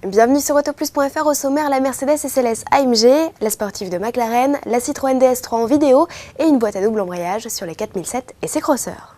Bienvenue sur Autoplus.fr. Au sommaire, la Mercedes SLS AMG, la sportive de McLaren, la Citroën DS3 en vidéo et une boîte à double embrayage sur les 4007 et ses crosseurs.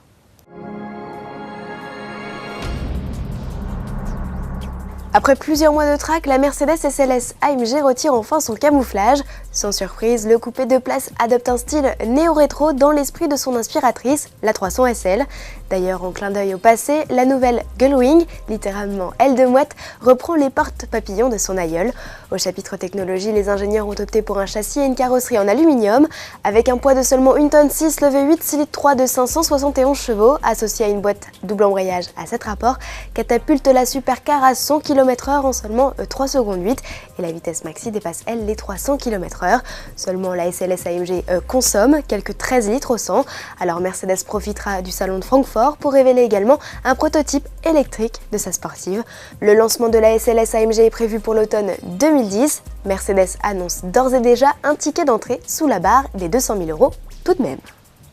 Après plusieurs mois de track, la Mercedes SLS AMG retire enfin son camouflage. Sans surprise, le coupé de place adopte un style néo-rétro dans l'esprit de son inspiratrice, la 300 SL. D'ailleurs, en clin d'œil au passé, la nouvelle Gullwing, littéralement aile de mouette, reprend les porte-papillons de son aïeul. Au chapitre technologie, les ingénieurs ont opté pour un châssis et une carrosserie en aluminium, avec un poids de seulement 1 tonne 6, levé 8, 6 litres 3 de 571 chevaux, associé à une boîte double embrayage à 7 rapports, catapulte la supercar à 100 km/h en seulement 3 secondes 8, et la vitesse maxi dépasse elle les 300 km/h. Seulement la SLS AMG consomme quelques 13 litres au 100, alors Mercedes profitera du salon de Francfort pour révéler également un prototype électrique de sa sportive. Le lancement de la SLS AMG est prévu pour l'automne 2010. Mercedes annonce d'ores et déjà un ticket d'entrée sous la barre des 200 000 € tout de même.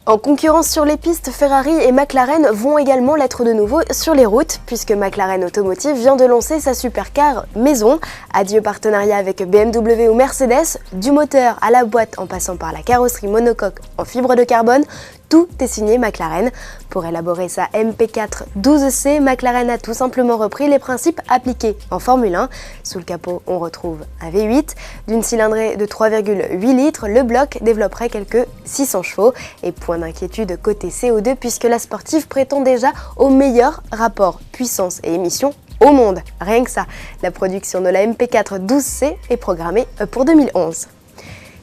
En concurrence sur les pistes, Ferrari et McLaren vont également l'être de nouveau sur les routes, puisque McLaren Automotive vient de lancer sa supercar maison. Adieu partenariat avec BMW ou Mercedes, du moteur à la boîte en passant par la carrosserie monocoque en fibre de carbone, tout est signé McLaren. Pour élaborer sa MP4 12C, McLaren a tout simplement repris les principes appliqués en Formule 1. Sous le capot, on retrouve un V8. D'une cylindrée de 3,8 litres, le bloc développerait quelques 600 chevaux. Et point d'inquiétude côté CO2, puisque la sportive prétend déjà au meilleur rapport puissance et émissions au monde. Rien que ça, la production de la MP4 12C est programmée pour 2011.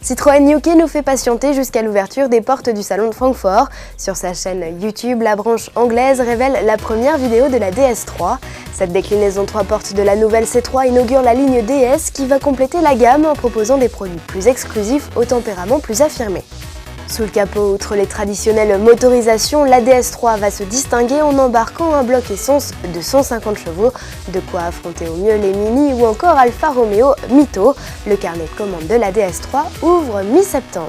Citroën UK nous fait patienter jusqu'à l'ouverture des portes du salon de Francfort. Sur sa chaîne YouTube, la branche anglaise révèle la première vidéo de la DS3. Cette déclinaison 3 portes de la nouvelle C3 inaugure la ligne DS qui va compléter la gamme en proposant des produits plus exclusifs au tempérament plus affirmé. Sous le capot, outre les traditionnelles motorisations, la DS3 va se distinguer en embarquant un bloc essence de 150 chevaux, de quoi affronter au mieux les Mini ou encore Alfa Romeo Mito. Le carnet de commande de la DS3 ouvre mi-septembre.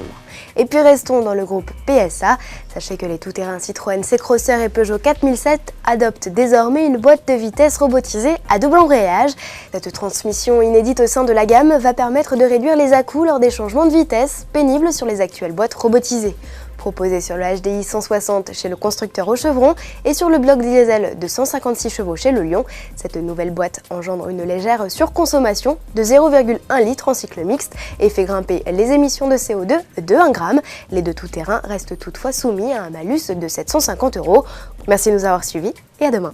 Et puis restons dans le groupe PSA. Sachez que les tout-terrains Citroën C-Crosser et Peugeot 4007 adoptent désormais une boîte de vitesse robotisée à double embrayage. Cette transmission inédite au sein de la gamme va permettre de réduire les à-coups lors des changements de vitesse pénibles sur les actuelles boîtes robotisées. Proposée sur le HDI 160 chez le constructeur au chevron et sur le bloc diesel de 156 chevaux chez le Lion, cette nouvelle boîte engendre une légère surconsommation de 0,1 litre en cycle mixte et fait grimper les émissions de CO2 de 1 gramme. Les deux tout-terrains restent toutefois soumis à un malus de 750 €. Merci de nous avoir suivis et à demain.